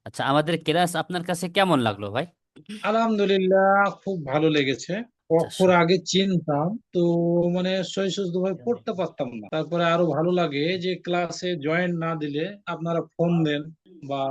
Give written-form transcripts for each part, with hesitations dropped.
আচ্ছা, আমাদের ক্লাস আপনার কাছে কেমন লাগলো ভাই? আলহামদুলিল্লাহ, খুব ভালো লেগেছে। আচ্ছা, অক্ষর আগে চিনতাম তো, মানে সহি শুদ্ধভাবে পড়তে পারতাম না। তারপরে আরো ভালো লাগে যে ক্লাসে জয়েন না দিলে আপনারা ফোন দেন বা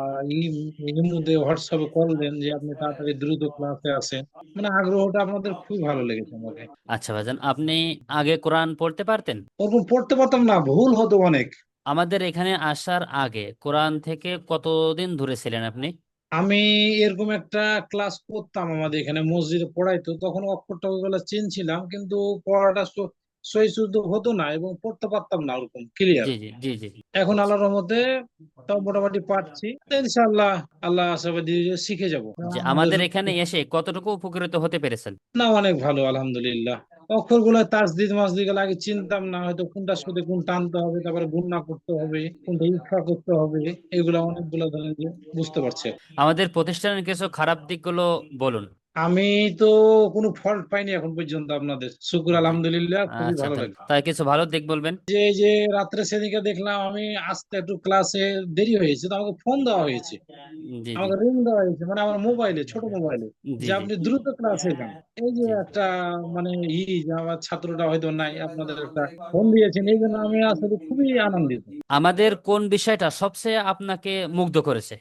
ইমুতে হোয়াটসঅ্যাপে কল দেন যে আপনি তাড়াতাড়ি দ্রুত ক্লাসে আসেন। মানে আগ্রহটা আপনাদের খুবই ভালো লেগেছে আমাকে। আচ্ছা ভাইজান, আপনি আগে কোরআন পড়তে পারতেন? ওরকম পড়তে পারতাম না, ভুল হতো অনেক। আমাদের এখানে আসার আগে কোরআন থেকে কতদিন দূরে ছিলেন আপনি? আমি এরকম একটা ক্লাস করতাম, আমাদের এখানে মসজিদে পড়াইতো, তখন অক্ষরটা ওইগুলো চিনছিলাম, কিন্তু পড়াটা সহি শুদ্ধ হতো না এবং পড়তে পারতাম না ওরকম ক্লিয়ার। জি জি জি জি। এখন আচ্ছা। আল্লাহর রহমতে তাও মোটামুটি পারছি। তো ইনশাআল্লাহ আল্লাহ আশাবাদী যে শিখে যাব যে আমাদের। আমাদের এখানে এসে কতটুকু উপকৃত হতে পেরেছেন? না, অনেক ভালো আলহামদুলিল্লাহ। অক্ষর গুলো তাসদিদ মাসদিদ গুলো আগে চিনতাম না, হয়তো কোনটার সাথে কোন টানতে হবে, তারপরে গুণনা করতে হবে, কোনটা ইকফা করতে হবে, এগুলো অনেকগুলো ধরেন যে বুঝতে পারছে। আমাদের প্রতিষ্ঠানের কিছু খারাপ দিকগুলো বলুন। আমি তো কোনো ফল্ট পাইনি এখন পর্যন্ত, আপনাদের শুক্র জি। আলহামদুলিল্লাহ, খুবই আচ্ছা, ভালো লাগে। তাই কিছু ভালো দিক বলবেন। যে এই যে রাত্রে সেদিকে দেখলাম আমি আসতে একটু ক্লাসে দেরি হয়েছে, তো আমাকে ফোন দেওয়া হয়েছে, জি জি আমাকে রিং দেওয়া হয়েছে, মানে আমার মোবাইলে, ছোট মোবাইলে, জি যে জি আপনি দ্রুত ক্লাসে যান। এই যে জি। একটা মানে যে আমার ছাত্রটা হয়তো নাই, আপনাদের একটা ফোন দিয়েছেন, এই জন্য আমি আসলে খুবই আনন্দিত। আমাদের কোন বিষয়টা সবচেয়ে আপনাকে মুগ্ধ করেছে?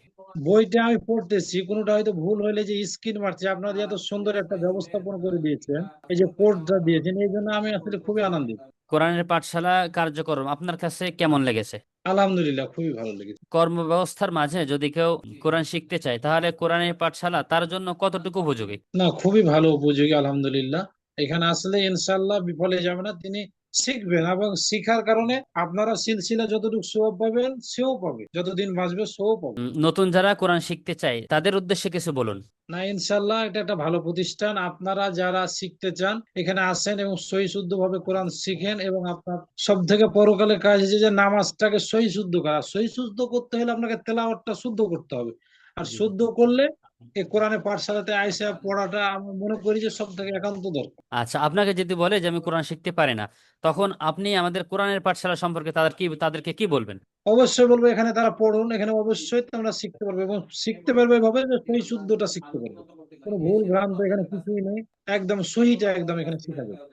বইটা আমি পড়তেছি, কোনোটা হয়তো ভুল হলে যে স্ক্রিন মারছে, আপনারা এত সুন্দর একটা ব্যবস্থাপনা করে দিয়েছেন, এই যে কোডটা দিয়েছেন, এই জন্য আমি আসলে খুবই আনন্দিত। কোরআনের পাঠশালা কার্যক্রম আপনার কাছে কেমন লেগেছে? আলহামদুলিল্লাহ, খুবই ভালো লেগেছে। কর্মব্যবস্থার মাঝে যদি কেউ কোরআন শিখতে চায় তাহলে কোরআনের পাঠশালা তার জন্য কতটুকু উপযোগী? না, খুবই ভালো, উপযোগী আলহামদুলিল্লাহ। এখানে আসলে ইনশাল্লাহ বিফলে যাবে না, তিনি শিখবেন এবং শিখার কারণে আপনারা সিলসিলা যতটুকু সওয়াব পাবেন, সেও পাবে, যতদিন বাঁচবে সেও পাবে। নতুন যারা কোরআন শিখতে চায় তাদের উদ্দেশ্যে কিছু বলুন। না, ইনশাল্লাহ এটা একটা ভালো প্রতিষ্ঠান। আপনারা যারা শিখতে চান এখানে আসেন এবং সহি শুদ্ধ ভাবে কোরআন শিখেন, এবং আপনার সব থেকে পরকালের কাজ হচ্ছে যে নামাজটাকে সহি শুদ্ধ করা। সহি শুদ্ধ করতে হলে আপনাকে তেলাওয়াতটা শুদ্ধ করতে হবে, আর জি জি। শুদ্ধ করলে এই কোরআনের পাঠশালাতে আইসা পড়াটা আমি মনে করি যে সব থেকে একান্ত দরকার। আচ্ছা, আপনাকে যদি বলে যে আমি কোরআন শিখতে পারি না, তখন আপনি আমাদের কোরআনের পাঠশালা সম্পর্কে তাদেরকে কি বলবেন? অবশ্যই বলবো, এখানে তারা পড়ুন, এখানে অবশ্যই তোমরা শিখতে পারবে, এবং শিখতে পারবে এভাবে যে সহি শুদ্ধটা শিখতে পারবে। কোনো ভুল ভ্রান্ত এখানে কিছুই নেই, একদম সহিটা একদম এখানে শেখা যাবে।